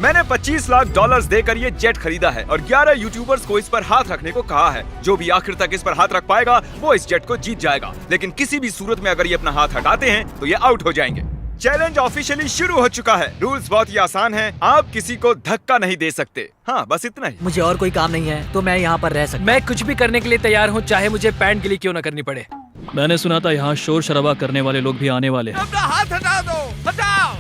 मैंने $25 लाख देकर ये जेट खरीदा है और 11 यूट्यूबर्स को इस पर हाथ रखने को कहा है। जो भी आखिर तक इस पर हाथ रख पाएगा वो इस जेट को जीत जाएगा, लेकिन किसी भी सूरत में अगर ये अपना हाथ हटाते हैं तो ये आउट हो जाएंगे। चैलेंज ऑफिशियली शुरू हो चुका है। रूल्स बहुत ही आसान हैं। आप किसी को धक्का नहीं दे सकते। हाँ, बस इतना ही। मुझे और कोई काम नहीं है तो मैं यहाँ पर रह सकता। मैं कुछ भी करने के लिए तैयार हूँ, चाहे मुझे पैंट गिली क्यों न करनी पड़े। मैंने सुना था यहाँ शोर शराबा करने वाले लोग भी आने वाले हैं। अपना हाथ हटा दो, हटाओ।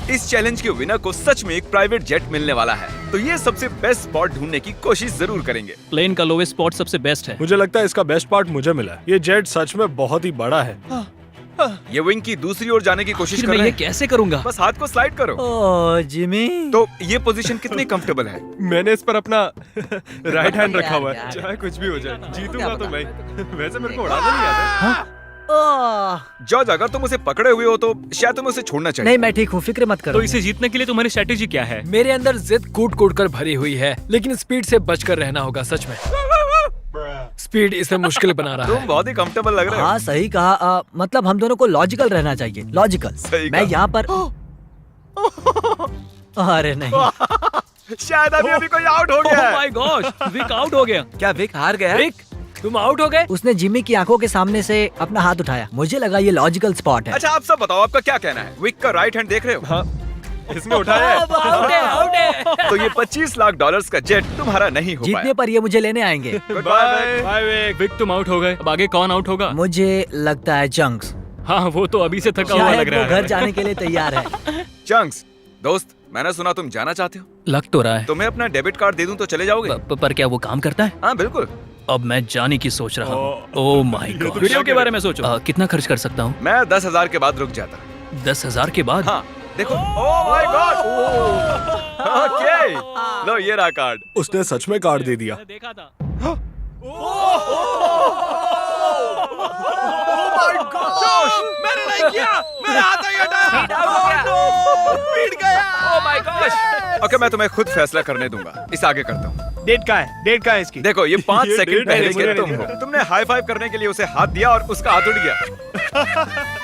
इस चैलेंज के विनर को सच में एक प्राइवेट जेट मिलने वाला है, तो ये सबसे बेस्ट स्पॉट ढूंढने की कोशिश जरूर करेंगे। प्लेन का लोवेस्ट स्पॉट सबसे बेस्ट है। मुझे लगता है इसका बेस्ट पार्ट मुझे मिला है। ये जेट सच में बहुत ही बड़ा है। ये विंग की दूसरी ओर जाने की कोशिश कर मैं रहे ये हैं। कैसे करूँगा? बस हाथ को स्लाइड करो। ओह जिमी, तो ये पोजीशन कितनी कंफर्टेबल है? मैंने इस पर अपना राइट हैंड रखा हुआ है। यार। चाहे कुछ भी हो जाए, जीतूंगा तो मैं। वैसे मेरे को उड़ाना नहीं आता। ओह जॉर्ज, अगर तुम उसे पकड़े हुए हो तो शायद तुम्हें उसे छोड़ना चाहिए। नहीं, मैं ठीक हूँ, फिक्र मत करो। तो इसे जीतने के लिए तुम्हारी स्ट्रेटेजी क्या है? मेरे अंदर जिद कूट कूट कर भरी हुई है, लेकिन स्पीड से बचकर रहना होगा। सच में स्पीड इसे मुश्किल बना रहा तुम है। बहुत ही कंफर्टेबल लग रहे हो। हाँ सही कहा। मतलब हम दोनों को लॉजिकल रहना चाहिए। लॉजिकल। सही मैं कहा। यहाँ पर अरे नहीं, शायद अभी कोई आउट हो गया ओह है। माय गॉश, विक आउट हो गया। क्या विक हार गया? रिक, तुम आउट हो गए। उसने जिमी की आंखों के सामने से अपना हाथ उठाया। मुझे लगा ये लॉजिकल स्पॉट है। अच्छा, आप सब बताओ, आपका क्या कहना है? विक का राइट हैंड देख रहे हो? हाँ, इसने उठाया है। आउट है, आउट है। तो ये $25 लाख का जेट तुम्हारा नहीं हो जीतने पाया। पर ये मुझे लेने आएंगे। Bye bye Vick. विक तुम आउट हो गए। अब आगे कौन आउट होगा? मुझे लगता है चंक्स। हाँ, वो तो अभी से थका हुआ शायद लग वो रहा है। घर जाने के लिए तैयार है। चंक्स, दोस्त, मैंने सुना तुम जाना चाहते हो। लग तो रहा है। तुम्हें अपना डेबिट कार्ड दे दूं तो चले जाओगे? पर क्या वो काम करता है? हाँ बिल्कुल। अब मैं जाने की सोच रहा हूँ। Oh my God. वीडियो के बारे में सोचो। कितना खर्च कर सकता हूँ? मैं 10,000 के बाद रुक जाता। 10,000 के बाद? हाँ देखो। Oh my God. ओके, लो ये रहा कार्ड। उसने सच में कार्ड दे दिया। देखा था। मैंने नहीं किया, मेरा हाथ नहीं हटाया। पीट गया। ओह माय गॉश। ओके, मैं तुम्हें खुद फैसला करने दूंगा। इस आगे करता हूँ। डेट का है, डेट का है इसकी। देखो, ये 5 ये सेकंड डेट पहले है, के मुझे तुम नहीं हो। तुमने हाई फाइव करने के लिए उसे हाथ दिया और उसका हाथ उठ गया।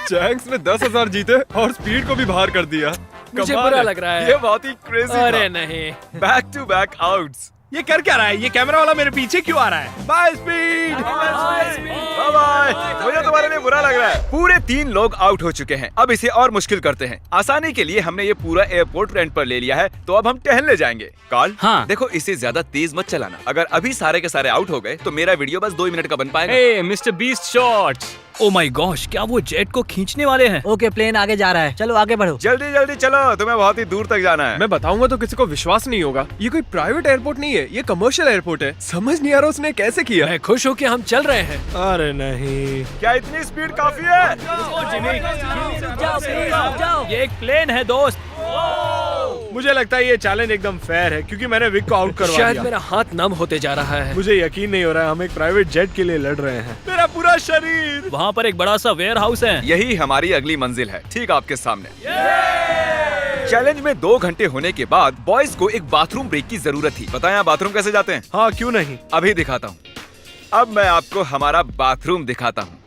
चैंक्स ने 10,000 जीते और स्पीड को भी बाहर कर दिया। मुझे कमाल बुरा है। लग रहा है। ये बहुत ही क्रेजी अरे था। नहीं। Back to back outs. ये कर क्या रहा है? ये कैमरा वाला मेरे पीछे क्यों आ रहा है? Bye speed. Bye bye. मुझे तुम्हारे लिए बुरा लग रहा है। पूरे 3 लोग आउट हो चुके हैं। अब इसे और मुश्किल करते हैं। आसानी के लिए हमने ये पूरा एयरपोर्ट रेंट पर ले लिया है, तो अब हम टहलने जाएंगे। कार्ल, हाँ। देखो, इसे ज्यादा तेज मत चलाना। अगर अभी सारे के सारे आउट हो गए तो मेरा वीडियो बस 2 मिनट का बन पाएगा। Hey Mister Beast shorts. Oh my gosh, क्या वो जेट को खींचने वाले हैं? ओके, प्लेन आगे जा रहा है। चलो आगे बढ़ो। जल्दी जल्दी चलो, तुम्हें बहुत ही दूर तक जाना है। मैं बताऊंगा तो किसी को विश्वास नहीं होगा। ये कोई प्राइवेट एयरपोर्ट नहीं है, ये कमर्शियल एयरपोर्ट है। समझ नहीं आ रहा उसने कैसे किया। मैं खुश हूँ कि हम चल रहे हैं। अरे नहीं। क्या इतनी स्पीड काफी है? जाओ। ये एक प्लेन है दोस्त। मुझे लगता है ये चैलेंज एकदम फेयर है क्योंकि मैंने विक को आउट करवा शायद दिया। मेरा हाथ नम होते जा रहा है। मुझे यकीन नहीं हो रहा है हम एक प्राइवेट जेट के लिए लड़ रहे हैं। मेरा पूरा शरीर। वहाँ पर एक बड़ा सा वेयर हाउस है। यही हमारी अगली मंजिल है, ठीक आपके सामने। चैलेंज में 2 घंटे होने के बाद बॉयज को एक बाथरूम ब्रेक की जरूरत थी। बताएं आप बाथरूम कैसे जाते हैं? हाँ, क्यों नहीं। अभी दिखाता हूँ। अब मैं आपको हमारा बाथरूम दिखाता हूँ।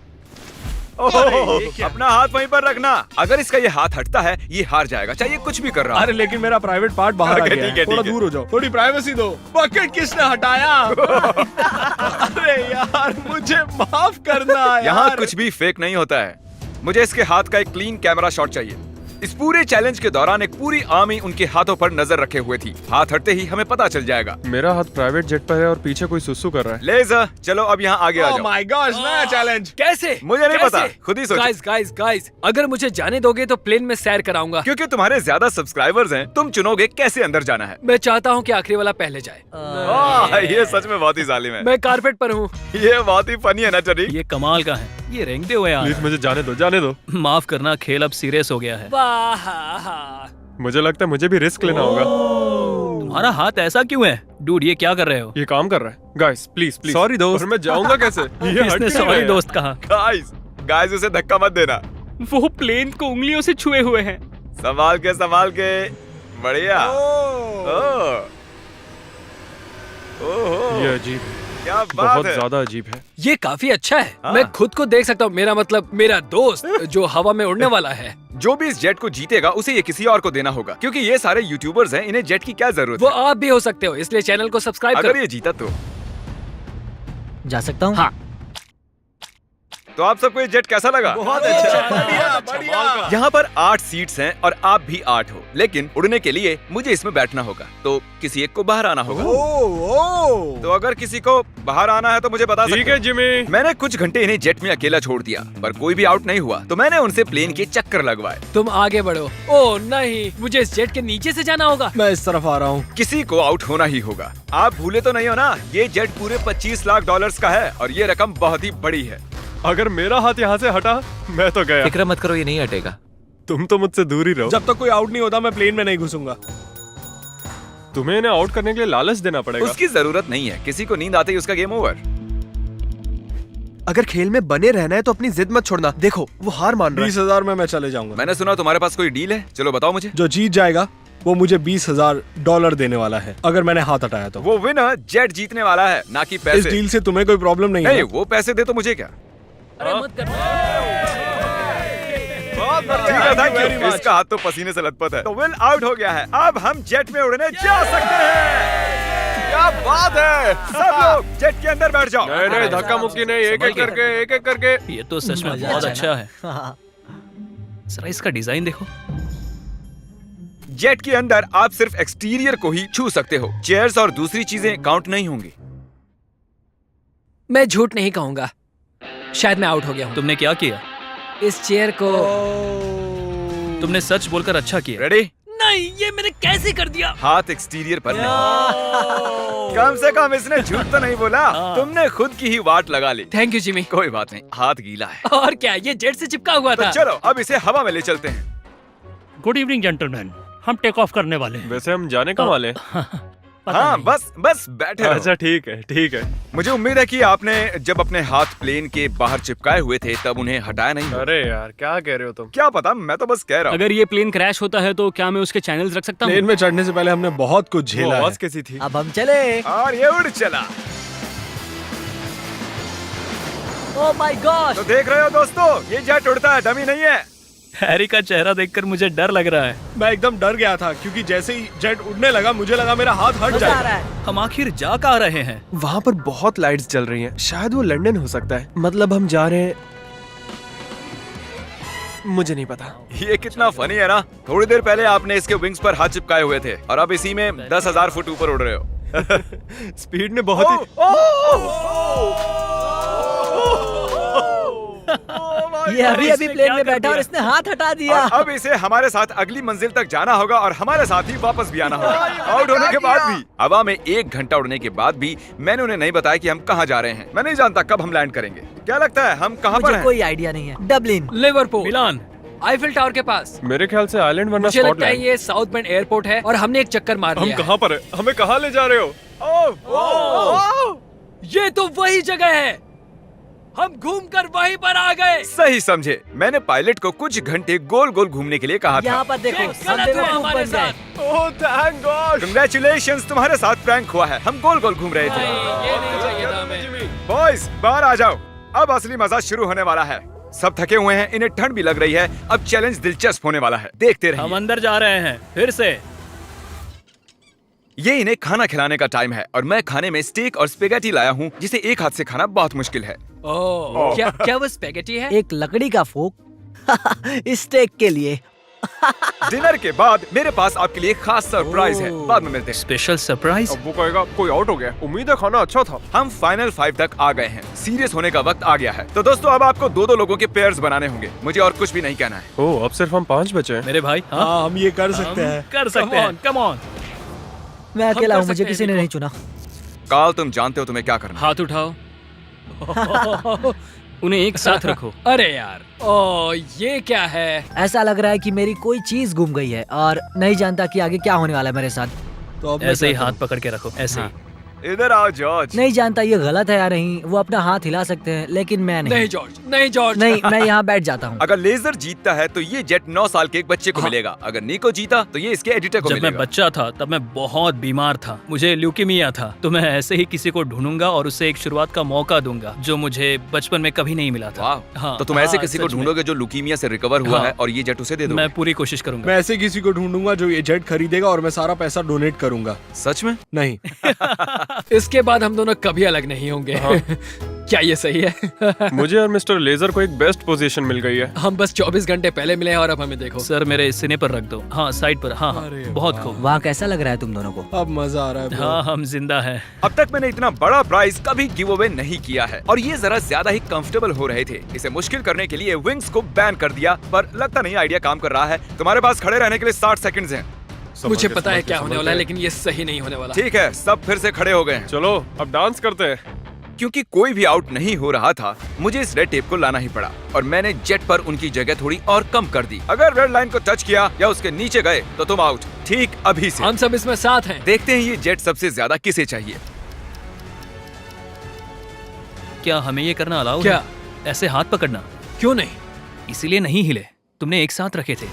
अपना हाथ वहीं पर रखना। अगर इसका ये हाथ हटता है ये हार जाएगा, चाहिए कुछ भी कर रहा अरे लेकिन मेरा प्राइवेट पार्ट बाहर आ ओके, गया ठीक है, है। थोड़ा ठीक है। दूर हो जाओ, थोड़ी प्राइवेसी दो। बकेट किसने हटाया? अरे यार, मुझे माफ करना यार। यहाँ कुछ भी फेक नहीं होता है। मुझे इसके हाथ का एक क्लीन कैमरा शॉट चाहिए। इस पूरे चैलेंज के दौरान एक पूरी आर्मी उनके हाथों पर नजर रखे हुए थी। हाथ हटते ही हमें पता चल जाएगा। मेरा हाथ प्राइवेट जेट पर है और पीछे कोई सुसु कर रहा है। लेज़र, चलो अब यहाँ आगे आ ओह जाओ। माय गॉश, नया चैलेंज। कैसे? मुझे नहीं पता, खुद ही सोचो। गाइस, अगर मुझे जाने दोगे तो प्लेन में सैर कराऊंगा। क्योंकि तुम्हारे ज्यादा सब्सक्राइबर्स हैं, तुम चुनोगे कैसे अंदर जाना है। मैं चाहता हूँ कि आखिरी वाला पहले जाए। ये सच में बहुत ही जालिम है। मैं कारपेट पर हूँ। ये बहुत ही फनी है ना टरी? ये कमाल का है। ये रेंगते हुए आ रहा प्लीज मुझे जाने दो, जाने दो। है। माफ करना, खेल अब सीरियस हो गया है। मुझे लगता है मुझे भी रिस्क लेना होगा। तुम्हारा हाथ ऐसा क्यों है? डूड, ये क्या कर रहे हो? ये काम कर रहा है। Guys please please. Sorry, दोस्त। और मैं जाऊंगा कैसे? ये हट इसने क्यों सॉरी रहा है? दोस्त कहा। गाइस उसे धक्का मत देना। वो प्लेन को उंगलियों से छुए हुए हैं। संभाल के। बढ़िया। ओह। ये अजीब है। क्या बात बहुत है। ज्यादा अजीब है। ये काफी अच्छा है। हाँ। मैं खुद को देख सकता हूँ, मेरा मतलब मेरा दोस्त जो हवा में उड़ने वाला है। जो भी इस जेट को जीतेगा उसे ये किसी और को देना होगा, क्योंकि ये सारे यूट्यूबर्स हैं, इन्हें जेट की क्या जरूरत वो है। आप भी हो सकते हो, इसलिए चैनल को सब्सक्राइब अगर करो। ये जीता तो जा सकता हूँ? हाँ। तो आप सबको ये जेट कैसा लगा? बहुत अच्छा, बढ़िया बढ़िया। यहाँ पर 8 सीट्स हैं और आप भी 8 हो, लेकिन उड़ने के लिए मुझे इसमें बैठना होगा, तो किसी एक को बाहर आना होगा। तो अगर किसी को बाहर आना है तो मुझे बता सकते ठीक हो। है जिमी। मैंने कुछ घंटे इन्हें जेट में अकेला छोड़ दिया, पर कोई भी आउट नहीं हुआ, तो मैंने उनसे प्लेन के चक्कर लगवाए। तुम आगे बढ़ो। ओह नहीं, मुझे इस जेट के नीचे से जाना होगा। मैं इस तरफ आ रहा हूँ। किसी को आउट होना ही होगा। आप भूले तो नहीं हो ना, ये जेट पूरे 25 लाख डॉलर्स का है और ये रकम बहुत ही बड़ी है। अगर मेरा हाथ यहाँ से हटा मैं तो गया। फिक्र मत करो, ये नहीं हटेगा। तुम तो मुझसे दूर ही रहो। जब तक कोई आउट नहीं होता मैं प्लेन में नहीं घुसूंगा। तुम्हें इन्हें आउट करने के लिए लालच देना पड़ेगा। उसकी जरूरत नहीं है, किसी को नींद आते ही उसका गेम ओवर। अगर खेल में बने रहना है तो अपनी जिद मत छोड़ना। देखो वो हार मान रहा है। 20,000 में मैं चले जाऊंगा। मैंने सुना तुम्हारे पास कोई डील है, चलो बताओ मुझे। जो जीत जाएगा वो मुझे $20,000 देने वाला है, अगर मैंने हाथ हटाया तो। वो विनर जेट जीतने वाला है, ना कि इस पैसे। डील से तुम्हें कोई प्रॉब्लम नहीं नहीं, है? वो पैसे दे तो मुझे क्या। अरे मत कर। ठीक है, thank you। इसका हाथ तो पसीने से लथपथ है। तो विल आउट हो गया है, अब हम जेट में उड़ने जा सकते हैं। क्या बात है, सब लोग जेट के अंदर बैठ जाओ। नहीं नहीं, धक्का मुक्की नहीं, एक एक करके। ये तो सच में मजा बहुत आया अच्छा है। हाँ। जरा इसका डिजाइन देखो। जेट के अंदर आप सिर्फ एक्सटीरियर को ही छू सकते हो, चेयर्स और दूसरी चीजें काउंट नहीं होंगी। मैं झूठ नहीं कहूंगा, शायद मैं आउट हो गया हूँ। तुमने क्या किया? इस चेयर को तुमने सच बोलकर अच्छा किया। रेडी? नहीं, ये मैंने कैसे कर दिया? हाथ एक्सटीरियर पर नहीं। कम से कम इसने झूठ तो नहीं बोला, तुमने खुद की ही वाट लगा ली। Thank you Jimmy. कोई बात नहीं, हाथ गीला है। और क्या, ये जेट से चिपका हुआ तो था। चलो अब इसे हवा में ले चलते हैं। गुड इवनिंग जेंटलमैन, हम टेक ऑफ करने वाले हैं। वैसे हम जाने कहाँ वाले हैं? पता हाँ, नहीं। बस बैठे रहो। अच्छा ठीक है ठीक है। मुझे उम्मीद है कि आपने जब अपने हाथ प्लेन के बाहर चिपकाए हुए थे तब उन्हें हटाया नहीं होगा। अरे यार क्या कह रहे हो तुम? क्या पता, मैं तो बस कह रहा हूँ। अगर ये प्लेन क्रैश होता है तो क्या मैं उसके चैनल्स रख सकता प्लेन हूँ? में चढ़ने से पहले हमने बहुत कुछ वो झेला है। आवाज कैसी थी? अब हम चले। और ये उड़ चला। Oh my God. तो देख रहे हो दोस्तों, ये जेट उड़ता है, डमी नहीं है। हैरी का चेहरा देखकर मुझे डर लग रहा है। मैं एकदम डर गया था क्योंकि जैसे ही जेट उड़ने लगा मुझे लगा मेरा हाथ हट मजा आ रहा जाएगा। है। हम आखिर जा कहाँ रहे हैं? वहाँ पर बहुत लाइट्स जल रही हैं। शायद वो लंदन हो सकता है। मतलब हम जा रहे हैं, मुझे नहीं पता। ये कितना फनी है ना। थोड़ी देर पहले आपने इसके विंग्स पर हाथ चिपकाए हुए थे और अब इसी में 10,000 फुट ऊपर उड़ रहे हो। स्पीड ने बहुत ही ये अभी अभी प्लेन में बैठा और इसने हाथ हटा दिया। और अब इसे हमारे साथ अगली मंजिल तक जाना होगा और हमारे साथ ही वापस भी आना होगा। आउट होने के बाद भी, हवा में 1 घंटा उड़ने के बाद भी मैंने उन्हें नहीं बताया कि हम कहाँ जा रहे हैं। मैं नहीं जानता कब हम लैंड करेंगे। क्या लगता है हम कहाँ पर मुझे हैं? कोई आइडिया नहीं है। डबलिन। लिवरपूल, मिलान। आईफिल टावर के पास। मेरे ख्याल से आइलैंड वरना मुझे लगता है स्कॉटलैंड। ये साउथ बेंड एयरपोर्ट है और हमने एक चक्कर मार हम लिया है। कहाँ पर है? हमें कहाँ ले जा रहे हो? ये तो वही जगह है, हम घूमकर वहीं पर आ गए। सही समझे। मैंने पायलट को कुछ घंटे गोल गोल घूमने के लिए कहा था। यहाँ पर देखो, ये हम गलत हुआ बेवकूफ हमारे बन गए। साथ। Oh thank God. Congratulations, तुम्हारे साथ प्रैंक हुआ है। हम गोल गोल घूम रहे थे। ये नहीं चाहिए था हमें। बॉयज बाहर आ जाओ, अब असली मजा शुरू होने वाला है। सब थके हुए हैं, इन्हें ठंड भी लग रही है। अब चैलेंज दिलचस्प होने वाला है, देखते रहिए। हम अंदर जा रहे हैं फिर से। ये इन्हें खाना खिलाने का टाइम है और मैं खाने में स्टेक और स्पेगेटी लाया हूँ, जिसे एक हाथ से खाना बहुत मुश्किल है। ओह, क्या वो स्पेगेटी है? एक लकड़ी का फोक स्टेक के लिए। डिनर के बाद मेरे पास आपके लिए खास सरप्राइज है, बाद में मिलते हैं। Special surprise. अब वो कहेगा कोई आउट हो गया। उम्मीद है खाना अच्छा था। हम फाइनल 5 तक आ गए हैं, सीरियस होने का वक्त आ गया है। तो दोस्तों अब आपको 2-2 लोगों के पेयर्स बनाने होंगे। मुझे और कुछ भी नहीं कहना है। ओह अब सिर्फ हम 5 बचे हैं। मेरे भाई, हाँ हाँ हम ये कर सकते हैं। कर सकते हैं। Come on. मैं अकेला कर हूँ, मुझे सकते किसी हैं, ने देखो। नहीं चुना। काल तुम जानते हो तुम्हें क्या करना है। हाथ उठाओ। उन्हें एक साथ रखो। अरे यार, ओ ये क्या है? ऐसा लग रहा है कि मेरी कोई चीज गुम गई है और नहीं जानता कि आगे क्या होने वाला है मेरे साथ। तो अब मैं ऐसे ही क्या हाथ करूं? पकड़ के रखो, ऐसे ही। इधर आओ जॉर्ज। नहीं जानता ये गलत है या नहीं, वो अपना हाथ हिला सकते हैं लेकिन मैं नहीं। नहीं जॉर्ज, नहीं जॉर्ज। नहीं, मैं यहाँ बैठ जाता हूँ। अगर लेजर जीतता है तो ये जेट 9 साल के एक बच्चे को मिलेगा। अगर निको जीता तो ये इसके एडिटर को जब मैं मिलेगा। बच्चा था तब मैं बहुत बीमार था, मुझे ल्यूकीमिया था, तो मैं ऐसे ही किसी को ढूंढूंगा और उसे एक शुरुआत का मौका दूंगा जो मुझे बचपन में कभी नहीं मिला था। वाह, हाँ, तो तुम ऐसे हाँ, किसी को सच में। ढूंढोगे जो लुकीमिया से रिकवर हुआ हाँ। है और ये जेट उसे दे दो। मैं पूरी कोशिश करूंगा। मैं ऐसे किसी को ढूंढूंगा जो ये जेट खरीदेगा और मैं सारा पैसा डोनेट करूंगा। सच में? नहीं। इसके बाद हम दोनों कभी अलग नहीं होंगे। क्या ये सही है? मुझे और मिस्टर लेजर को एक बेस्ट पोजीशन मिल गई है। हम बस 24 घंटे पहले मिले हैं और अब हमें देखो। सर मेरे सीने पर रख दो। हाँ साइड पर। हाँ हाँ, अरे बहुत खूब। वहाँ कैसा लग रहा है तुम दोनों को? अब मजा आ रहा है bro। हाँ हम जिंदा हैं। अब तक मैंने इतना बड़ा प्राइस कभी गिव अवे नहीं किया है और ये जरा ज्यादा ही कंफर्टेबल हो रहे थे। इसे मुश्किल करने के लिए विंग्स को बैन कर दिया, पर लगता नहीं आइडिया काम कर रहा है। तुम्हारे पास खड़े रहने के लिए 60 सेकंड्स हैं। मुझे पता है क्या होने वाला है, लेकिन ये सही नहीं होने वाला। ठीक है, सब फिर से खड़े हो गए हैं। चलो अब डांस करते हैं। क्योंकि कोई भी आउट नहीं हो रहा था, मुझे इस रेड टेप को लाना ही पड़ा और मैंने जेट पर उनकी जगह थोड़ी और कम कर दी। अगर रेड लाइन को टच किया या उसके नीचे गए तो तुम आउट। ठीक अभी से हम सब इसमें साथ हैं। देखते हैं ये जेट सबसे ज्यादा किसे चाहिए। क्या हमें ये करना अलाउ क्या? है? ऐसे हाथ पकड़ना? क्यों नहीं? इसीलिए नहीं हिले, तुमने एक साथ रखे थे।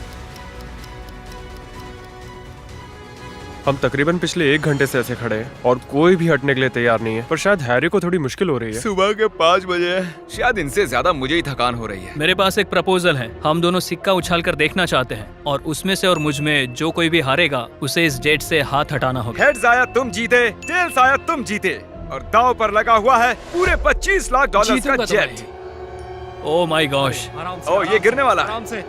हम तकरीबन पिछले 1 घंटे से ऐसे खड़े हैं और कोई भी हटने के लिए तैयार नहीं है, पर शायद हैरी को थोड़ी मुश्किल हो रही है। सुबह के 5 बजे है, शायद इनसे ज्यादा मुझे ही थकान हो रही है। मेरे पास एक प्रपोजल है। हम दोनों सिक्का उछाल कर देखना चाहते हैं और उसमें से और मुझ में जो कोई भी हारेगा उसे इस जेट से हाथ हटाना होगा। हेड्स आया तुम जीते, टेल्स आया तुम जीते और दांव पर लगा हुआ है पूरे 25 लाख डॉलर जीतूंगा का तो मैं। जेट। Oh my gosh. ओ ये गिरने वाला है। आराम से।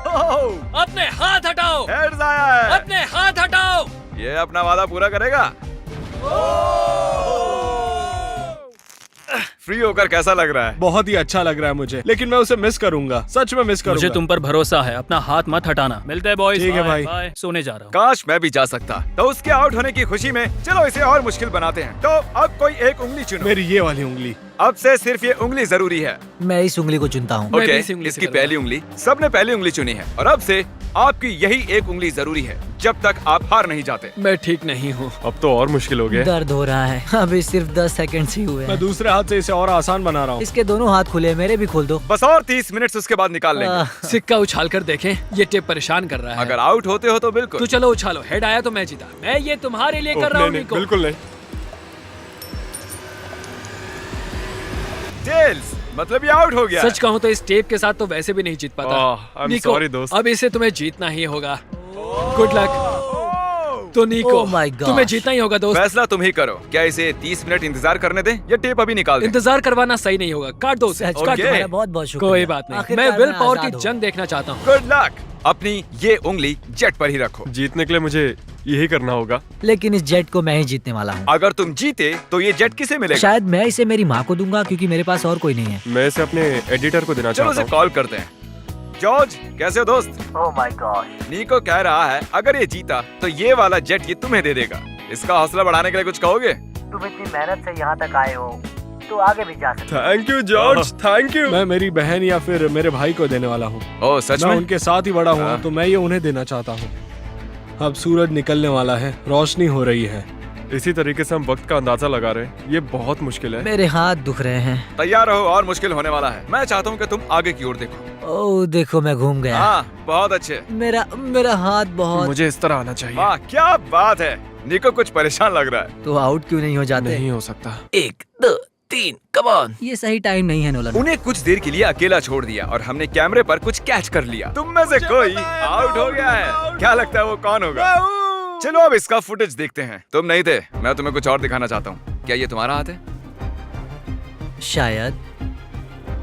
अपने हाथ हटाओ, हेड्स आया है। अपने हाथ हटाओ। ये अपना वादा पूरा करेगा। फ्री होकर कैसा लग रहा है? बहुत ही अच्छा लग रहा है मुझे, लेकिन मैं उसे मिस करूंगा। सच में मिस करूंगा। मुझे तुम पर भरोसा है, अपना हाथ मत हटाना। मिलते हैं बॉयज। ठीक है भाई। बाय। सोने जा रहा हूँ। काश मैं भी जा सकता। तो उसके आउट होने की खुशी में चलो इसे और मुश्किल बनाते हैं। तो अब कोई एक उंगली चुनो। मेरी ये वाली उंगली। अब से सिर्फ ये उंगली जरूरी है। मैं इस उंगली को चुनता हूँ। मैं भी ओके, इसी उंगली से इसकी करूंगा। पहली उंगली। सबने पहली उंगली चुनी है और अब से आपकी यही एक उंगली जरूरी है जब तक आप हार नहीं जाते। मैं ठीक नहीं हूँ। अब तो और मुश्किल हो गया। दर्द हो रहा है। अभी सिर्फ 10 सेकंड ही हुए मैं हैं। दूसरे हाथ से इसे और आसान बना रहा हूँ। इसके दोनों हाथ खुले, मेरे भी खोल दो। बस और 30 मिनट उसके बाद निकाल लेंगे। आह, सिक्का उछाल कर देखें, ये टेप परेशान कर रहा है। अगर आउट होते हो तो बिल्कुल। तो चलो उछालो। हेड आया तो मैं जीता। मैं ये तुम्हारे लिए कर रहा हूँ नहीं, निको। बिल्कुल नहीं। टेल्स, मतलब ये आउट हो गया। सच कहूँ तो इस टेप के साथ तो वैसे भी नहीं जीत पाता। I'm निको, sorry, दोस्त। अब इसे तुम्हें जीतना ही होगा। Good luck. तो निको, Oh my God. तुम्हें जीतना ही होगा दोस्त। फैसला तुम ही करो। क्या इसे 30 मिनट इंतजार करने दें या टेप अभी निकाल दें? इंतजार करवाना सही नहीं होगा। काट दो उसे। सच काट का दो। तुम्हारा बहुत बहुत शुक्रिया। कोई बात नहीं। आखिरकार मैं विल पावर आजाद की हूँ। जंग देखना चाहता हूँ। Good luck. अपनी ये उंगली जेट पर ही रखो। जीतने के लिए मुझे यही करना होगा। लेकिन इस जेट को मैं ही जीतने वाला हूँ। अगर तुम जीते तो ये जेट किसे मिलेगा? शायद मैं इसे मेरी माँ को दूंगा क्योंकि मेरे पास और कोई नहीं है। मैं इसे अपने एडिटर को देना चलो चाहता उसे हूँ। कॉल करते हैं। जॉर्ज, कैसे हो दोस्त? Oh my God. निको कह रहा है अगर ये जीता तो ये वाला जेट ये तुम्हें दे देगा। इसका हौसला बढ़ाने के लिए कुछ कहोगे? तुम इतनी मेहनत से यहाँ तक आए हो तो आगे भी जा सकते thank you George, thank you. मैं मेरी बहन या फिर मेरे भाई को देने वाला हूँ। ओह सच मैं में? उनके साथ ही बड़ा हुआ हाँ। हूँ, तो मैं ये उन्हें देना चाहता हूँ। अब सूरज निकलने वाला है, रोशनी हो रही है। इसी तरीके से हम वक्त का अंदाजा लगा रहे हैं। ये बहुत मुश्किल है। मेरे हाथ दुख रहे हैं। तैयार रहो और मुश्किल होने वाला है। मैं चाहता हूँ कि तुम आगे की ओर देखो। ओह देखो मैं घूम गया। हाँ, बहुत अच्छे। मेरा हाथ बहुत। मुझे इस तरह आना चाहिए। वाह क्या बात है। निको कुछ परेशान लग रहा है। तो आउट क्यों नहीं हो जाते? नहीं हो सकता। 1 2 3 कम ऑन। ये सही टाइम नहीं है नोलन। उन्हें कुछ देर के लिए अकेला छोड़ दिया और हमने कैमरे पर कुछ कैच कर लिया। तुम में से कोई आउट हो गया है। क्या लगता है वो कौन होगा? चलो अब इसका फुटेज देखते हैं। तुम नहीं थे, मैं तुम्हें कुछ और दिखाना चाहता हूँ। क्या ये तुम्हारा हाथ है? शायद।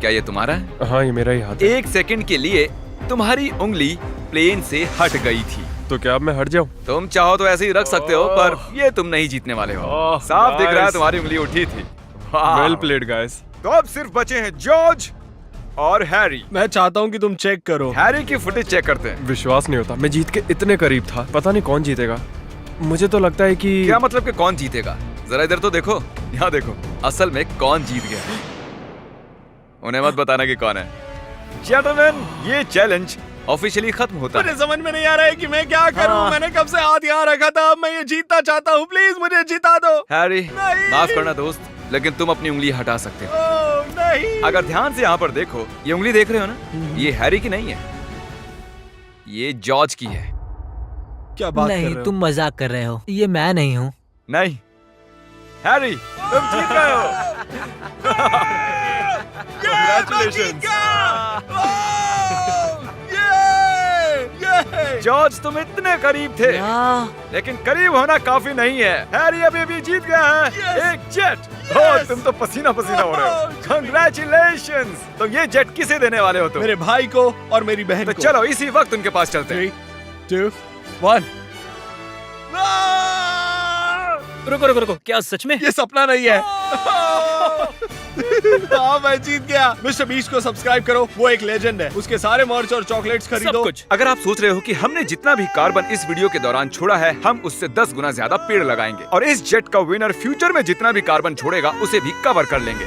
क्या ये तुम्हारा है? हाँ ये मेरा ही हाथ है। 1 सेकंड के लिए तुम्हारी उंगली प्लेन से हट गई थी। तो क्या अब मैं हट जाऊँ? तुम चाहो तो ऐसे ही रख सकते हो, पर ये तुम नहीं जीतने वाले हो। ओह, साफ दिख रहा है guys. तुम्हारी उंगली उठी थी। वाह। Well played guys. तो अब सिर्फ बचे हैं जॉर्ज और हैरी। मैं चाहता हूँ कि तुम चेक करो। हैरी की फुटेज चेक करते हैं। विश्वास नहीं होता, मैं जीत के इतने करीब था। पता नहीं कौन जीतेगा। मुझे तो लगता है कि क्या मतलब कि कौन जीतेगा? जरा इधर तो देखो, यहाँ देखो। असल में कौन जीत गया? उन्हें मत बताना कि कौन है। जेंटलमैन, ये चैलेंज ऑफिशियली खत्म होता मुझे है। समझ में नहीं आ रहा है कि मैं क्या करूं। हाँ। मैंने कब से हाथ यहाँ रखा था, अब मैं ये जीतना चाहता हूँ। प्लीज मुझे जिता दो। हैरी, नहीं। माफ करना दोस्त, लेकिन तुम अपनी उंगली हटा सकते हो। ओह, नहीं। अगर ध्यान से यहाँ पर देखो, ये उंगली देख रहे हो ना, ये हैरी की नहीं है, ये जॉर्ज की है। क्या बात कर नहीं, रहे हो? तुम मजाक कर रहे हो। ये मैं नहीं हूँ। नहीं हैरी, तुम जीत गए हो। जॉर्ज, तुम इतने करीब थे, लेकिन करीब होना काफी नहीं है। हैरी अभी भी जीत गया है एक जेट। ओह, तुम तो पसीना पसीना हो रहे हो। कंग्रेचुलेशंस। तो ये जेट किसे देने वाले हो तुम? मेरे भाई को और मेरी बहन तो को। चलो इसी वक्त उनके पास चलते हैं। 3, 2, 1। रुको रुको रुको, क्या सच में? ये सपना नहीं है। हाँ, मैं जीत गया। मिस्टर बीस्ट को सब्सक्राइब करो, वो एक लेजेंड है। उसके सारे मर्च और चॉकलेट्स खरीदो। सब कुछ। अगर आप सोच रहे हो कि हमने जितना भी कार्बन इस वीडियो के दौरान छोड़ा है, हम उससे 10 गुना ज्यादा पेड़ लगाएंगे और इस जेट का विनर फ्यूचर में जितना भी कार्बन छोड़ेगा उसे भी कवर कर लेंगे।